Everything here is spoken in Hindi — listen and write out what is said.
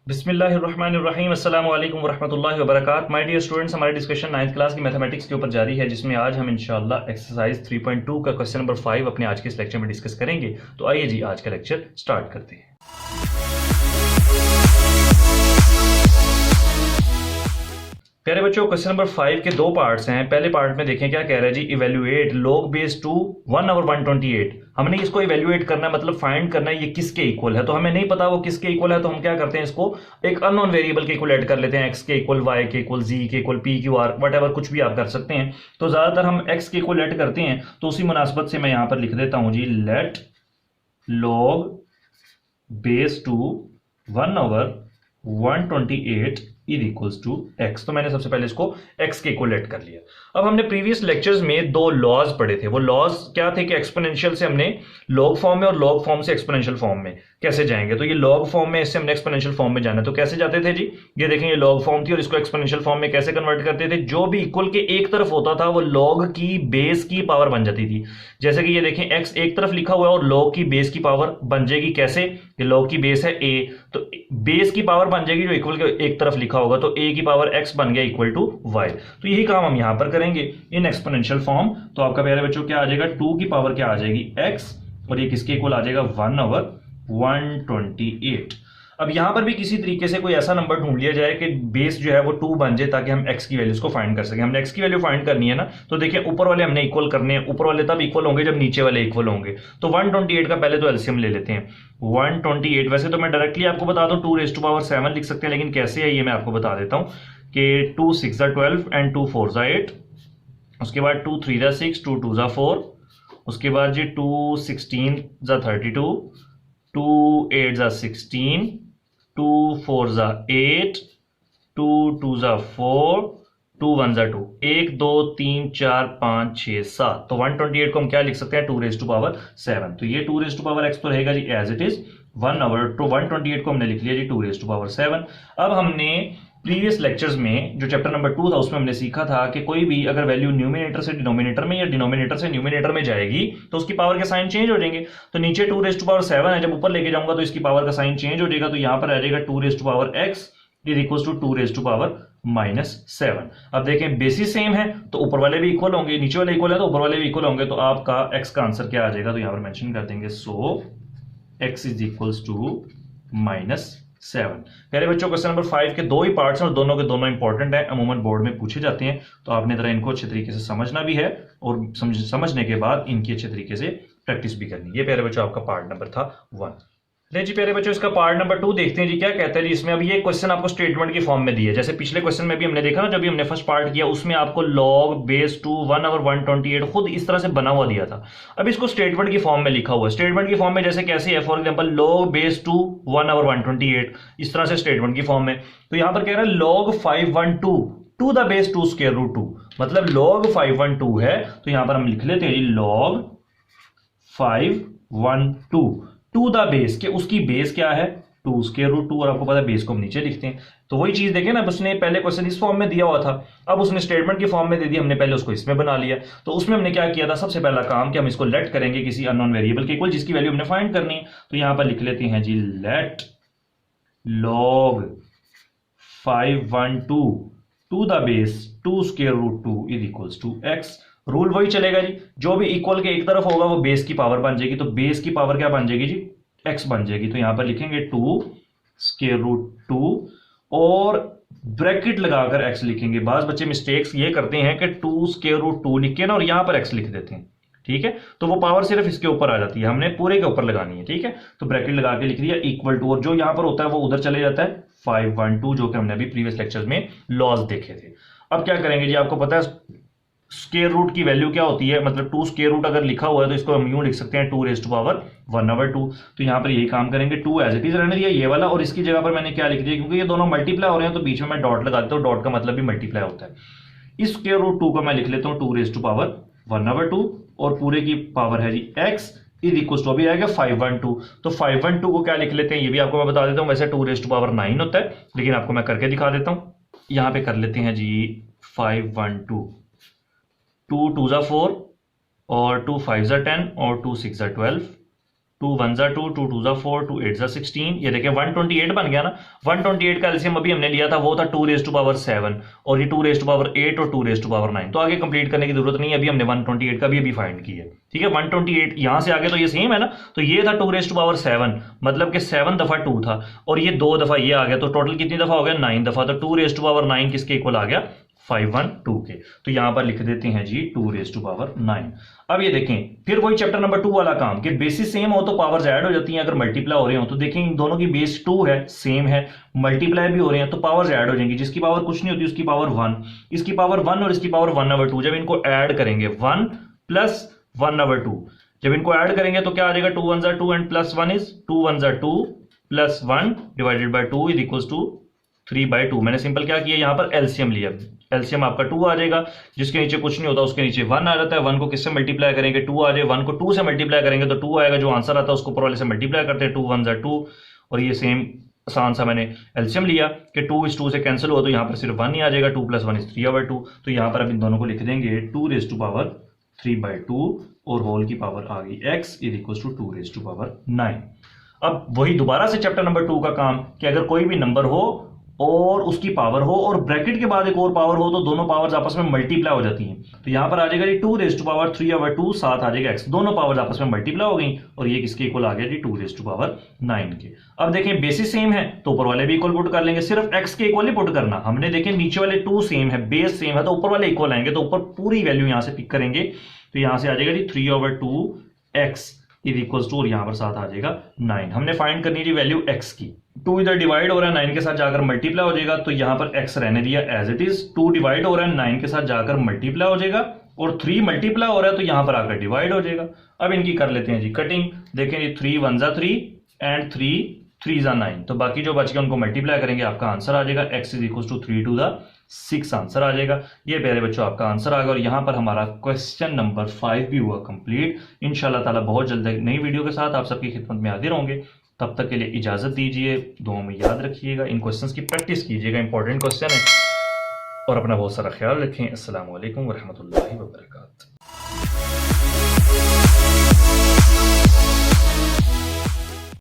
बिस्मिल्लाहिर्रहमानिर्रहीम अस्सलामु अलैकुम वरहमतुल्लाहि वबरकात। माय डियर स्टूडेंट्स, हमारी डिस्कशन 9th क्लास की मैथमेटिक्स के ऊपर जारी है, जिसमें आज हम इंशाल्लाह एक्सरसाइज 3.2 का क्वेश्चन नंबर 5 अपने आज के इस लेक्चर में डिस्कस करेंगे। तो आइए जी आज का लेक्चर स्टार्ट करते हैं। प्यारे बच्चों, क्वेश्चन नंबर 5 के दो पार्ट्स हैं। पहले पार्ट में देखें क्या कह रहा है जी, इवेल्युएट log बेस टू 1/128। हमने इसको इवेल्युएट करना है, मतलब फाइंड करना है ये किसके इक्वल है। तो हमें नहीं पता वो किसके इक्वल है, तो हम क्या करते हैं, इसको एक अननोन वेरिएबल के इक्वल ऐड कर लेते हैं। x के इक्वल, y के इक्वल, z के equal, p q r what कुछ भी आप कर सकते हैं। तो ज्यादातर हम x के इक्वल ऐड करते हैं, तो उसी मुनासबत से मैं यहां पर लिख देता हूं जी, let log base two 1/128 is equals to x। तो मैंने सबसे पहले इसको x के इक्वल लेट कर लिया। अब हमने प्रीवियस लेक्चर्स में दो लॉज पढ़े थे। वो लॉज क्या थे कि एक्सपोनेंशियल से हमने लॉग फॉर्म में और लॉग फॉर्म से एक्सपोनेंशियल फॉर्म में कैसे जाएंगे। तो ये लॉग फॉर्म में, इससे हमने एक्सपोनेंशियल फॉर्म में जाना है। तो कैसे जाते थे जी, ये देखें, ये लॉग फॉर्म थी और इसको एक्सपोनेंशियल फॉर्म में कैसे कन्वर्ट करते थे। जो भी इक्वल के एक तरफ होता था वो लॉग की बेस की पावर बन जाती थी। जैसे कि ये देखें, x एक तरफ लिखा हुआ है और लॉग की बेस की पावर बन जाएगी। कैसे, ये लॉग की बेस है a, तो बेस की पावर बन जाएगी जो इक्वल के एक तरफ लिखा होगा, तो a की पावर x बन गया इक्वल टू y। तो यही काम हम यहां पर करेंगे इन एक्सपोनेंशियल फॉर्म। तो आपका प्यारे बच्चों क्या आ जाएगा, 2 की पावर क्या आ जाएगी x, और ये किसके इक्वल आ जाएगा, 1/128। अब यहां पर भी किसी तरीके से कोई ऐसा नंबर ढूंढ लिया जाए कि बेस जो है वो 2 बन जाए, ताकि हम x की वैल्यूज को फाइंड कर सकें। हमने x की वैल्यू फाइंड करनी है ना, तो देखिए ऊपर वाले हमने इक्वल करने हैं। ऊपर वाले तब इक्वल होंगे जब नीचे वाले इक्वल होंगे। तो 128 का पहले तो एलसीएम ले लेते हैं। 128 वैसे तो मैं डायरेक्टली आपको बता दूं 2⁻7 लिख सकते हैं, लेकिन कैसे है ये मैं आपको बता देता हूं कि 2 6 12 एंड 2 4 8, उसके बाद 2 3 6, 2 2 4, उसके बाद जी 2 16 32, 2 8 16, 2 4 8, 2 2 4, 2 1 2, 1 2 3 4 5 6 7। तो 128 को हम क्या लिख सकते हैं, 2⁻7। तो ये 2⁻x तो रहेगा जी एज इट इज 1/128 को हमने लिख लिया जी 2⁻7। अब हमने प्रीवियस लेक्चर्स में जो चैप्टर नंबर 2 था उसमें हमने सीखा था कि कोई भी अगर वैल्यू न्यूमिनेटर से डिनोमिनेटर में या डिनोमिनेटर से न्यूमिनेटर में जाएगी तो उसकी पावर के साइन चेंज हो जाएंगे। तो नीचे 2⁻7 है, जब ऊपर लेके जाऊंगा तो इसकी पावर का साइन चेंज हो जाएगा। तो यहां पर आ जाएगा 2⁻x इज इक्वल टू 2⁻⁻7। अब देखें बेसिस सेम है तो ऊपर वाले भी इक्वल होंगे, नीचे वाले इक्वल है तो ऊपर वाले भी इक्वल होंगे। तो आपका x का आंसर क्या आ जाएगा, तो यहां पर मेंशन कर देंगे, सो x इज इक्वल्स टू -7। प्यारे बच्चों, क्वेश्चन नंबर 5 के दो ही पार्ट्स हैं और दोनों के दोनों इंपॉर्टेंट हैं, अमूमन बोर्ड में पूछे जाते हैं। तो आपने जरा इनको अच्छे तरीके से समझना भी है और समझने के बाद इनकी अच्छे तरीके से प्रैक्टिस भी करनी है। ये प्यारे बच्चों आपका पार्ट नंबर था 1। ले जी प्यारे बच्चों, इसका पार्ट नंबर 2 देखते हैं जी क्या कहता है जी इसमें। अब ये क्वेश्चन आपको स्टेटमेंट की फॉर्म में दिया है, जैसे पिछले क्वेश्चन में भी हमने देखा ना, जब भी हमने फर्स्ट पार्ट किया उसमें आपको log बेस टू 1/128 खुद इस तरह से बना हुआ दिया था। अब इसको स्टेटमेंट की फॉर्म में लिखा हुआ है। स्टेटमेंट की फॉर्म में जैसे कैसे है, for example log base two 1/128 इस तरह से स्टेटमेंट की फॉर्म में। तो यहां पर कह रहा है log 512 to the base 2 square root 2, मतलब log 512 है। तो यहां पर हम लिख लेते हैं जी log 512 टू द बेस के, उसकी बेस क्या है 2 स्क्वायर रूट 2, और आपको पता है बेस को हम नीचे लिखते हैं। तो वही चीज देखें ना, उसने पहले क्वेश्चन इस फॉर्म में दिया हुआ था, अब उसने स्टेटमेंट की फॉर्म में दे दिया, हमने पहले उसको इसमें बना लिया। तो उसमें हमने क्या किया था, सबसे पहला काम कि हम इसको लेट करेंगे किसी अननोन वेरिएबल के इक्वल जिसकी वैल्यू हमने फाइंड करनी है। तो यहां पर लिख लेते हैं जी let log 512 to the base 2 square root 2 is equals to x। Rule वही चलेगा जी, जो भी इक्वल के एक तरफ होगा वो बेस की पावर बन जाएगी। तो बेस की पावर क्या बन जाएगी जी, x बन जाएगी। तो यहां पर लिखेंगे 2 स्क्वायर रूट 2 और ब्रैकेट लगाकर x लिखेंगे। बाज बच्चे मिस्टेक्स ये करते हैं कि 2 स्क्वायर रूट 2 लिख के ना और यहां पर x लिख देते हैं, ठीक है। तो वो पावर सिर्फ इसके ऊपर आ जाती है, हमने पूरे के ऊपर लगानी है, ठीक है। तो ब्रैकेट लगा के लिख दिया इक्वल टू, और जो यहां पर होता है वो उधर चले जाता है 512, जो कि हमने अभी प्रीवियस लेक्चर्स में लॉज देखे थे। अब क्या करेंगे जी, आपको पता है स्क्वायर रूट की वैल्यू क्या होती है, मतलब 2 स्क्वायर रूट अगर लिखा हुआ है तो इसको हम यूं लिख सकते हैं 2⁻1/2। तो यहां पर यही काम करेंगे, 2 एज इट इज रहने दिया ये वाला, और इसकी जगह पर मैंने क्या लिख दिया, क्योंकि ये दोनों मल्टीप्लाई हो रहे हैं तो बीच में मैं डॉट लगा देता हूं। डॉट का मतलब भी मल्टीप्लाई होता है। इस स्क्वायर रूट 2 को मैं लिख लेता हूं 2⁻1/2 और पूरे की पावर है जी x इज इक्वल टू, अभी आएगा 512। तो 512 को क्या लिख लेते हैं, ये भी आपको मैं बता देता हूं। वैसे 2⁻9 होता है, लेकिन आपको मैं करके दिखा देता हूं। यहां पे कर लेते हैं जी 512, 2 2 4 और 2 5 10 और 2 6 12, 2 1 जा 2, 2 2 जा 4, 2 8 जा 16, ये देखें 128 बन गया ना। 128 का एलसीएम अभी हमने लिया था, वो था 2 रेज़ टू पावर 7 और ये 2 रेज़ टू पावर 8 और 2 रेज़ टू पावर 9। तो आगे कंप्लीट करने की जरूरत नहीं है, अभी हमने 128 का भी अभी फाइंड किया है, ठीक है। 128 यहां से आगे तो ये सेम है ना, तो ये था 2 रेज़ टू पावर 7, मतलब कि 7 दफा 2 था और ये 2 दफा ये आ गया, तो टोटल कितनी दफा हो गया, 9 दफा। तो 2 रेज़ टू पावर 9 किसके इक्वल आ गया, 512 के। तो यहां पर लिख देते हैं जी 2 रेज़ टू पावर 9। अब ये देखें फिर वही चैप्टर नंबर 2 वाला काम कि बेसिस सेम हो तो पावर्स ऐड हो जाती हैं, अगर मल्टीप्लाई हो रहे हो तो देखें इन दोनों की बेस 2 है, सेम है, मल्टीप्लाई भी हो रहे हैं तो पावर्स ऐड हो जाएंगी। जिसकी पावर कुछ नहीं होती उसकी पावर 1, इसकी पावर 1 और इसकी पावर 1/2। जब इनको ऐड करेंगे 1 प्लस 1/2, जब इनको ऐड करेंगे तो क्या आ जाएगा, 2 1 जा 2 एंड प्लस 1 इज 2 1 जा 2 plus 1 divided by 2 is equals to 3/2। मैंने सिंपल क्या किया, यहां पर एलसीएम लिया, एलसीएम आपका 2 आ जाएगा, जिसके नीचे कुछ नहीं होता उसके नीचे 1 आ जाता है। 1 को किससे मल्टीप्लाई करेंगे, 2 आ जाए, 1 को 2 से मल्टीप्लाई करेंगे तो 2 आएगा, जो आंसर आता है उसको ऊपर वाले से मल्टीप्लाई करते हैं, 2 1 जा 2। और ये सेम आसान सा मैंने एलसीएम लिया कि 2 इस 2 से कैंसिल हुआ तो यहाँ पर सिर्फ 1 ही आ जाएगा, 2 + 1 इज 3/2। तो यहाँ पर अब इन दोनों को लिख देंगे 2 रेज़ टू पावर 3/2 और होल की पावर आ गई x is equal to 2 raise to power 9। अब वही दोबारा से चैप्टर नंबर 2 का काम कि अगर कोई भी नंबर हो और उसकी पावर हो और ब्रैकेट के बाद एक और पावर हो तो दोनों पावर्स आपस में मल्टीप्लाई हो जाती हैं। तो यहां पर आ जाएगा जी 2 रेज़ टू पावर 3/2, साथ आ जाएगा x, दोनों पावर्स आपस में मल्टीप्लाई हो गई और ये किसके इक्वल आ गया जी 2 रेज़ टू पावर 9 के। अब देखें बेसिस सेम है तो ऊपर वाले भी इक्वल पुट कर लेंगे, सिर्फ x के इक्वल ही पुट करना। हमने देखें नीचे वाले 2 सेम है, बेस सेम है तो ऊपर वाले इक्वल आएंगे, तो ऊपर पूरी वैल्यू यहां से पिक करेंगे तो यहां से आ जाएगा जी 3/2x इज इक्वल टू, और यहां पर साथ आ जाएगा 9। हमने फाइंड करनी है वैल्यू x की। 2 इधर डिवाइड हो रहा है 9 के साथ जाकर मल्टीप्लाई हो जाएगा, तो यहां पर x रहने दिया एज इट इज। 2 डिवाइड हो रहा है 9 के साथ जाकर मल्टीप्लाई हो जाएगा और 3 मल्टीप्लाई हो रहा है तो यहां पर आकर डिवाइड हो जाएगा। अब इनकी कर लेते हैं जी कटिंग। देखें जी 3 1 जा 3 एंड 3 3 जा 9, तो बाकी जो बच गया उनको मल्टीप्लाई करेंगे, आपका आंसर आ जाएगा x is equal to 3 2 6 answer आ जाएगा। ये प्यारे बच्चों आपका आंसर आ गया और यहाँ पर हमारा क्वेश्चन नंबर 5 भी हुआ कंप्लीट। इंशाल्लाह ताला बहुत जल्द एक नई वीडियो के साथ आप सबकी खिदमत में हाजिर होंगे। तब तक के लिए इजाजत दीजिए, दुआ में याद रखिएगा, इन क्वेश्चंस की प्रैक्टिस कीजिएगा, इंपॉर्टेंट क्वेश्चन है, और अपना बहुत सारा ख्याल रखें। अस्सलाम वालेकुम वरहमतुल्लाहि वबरकातुहू।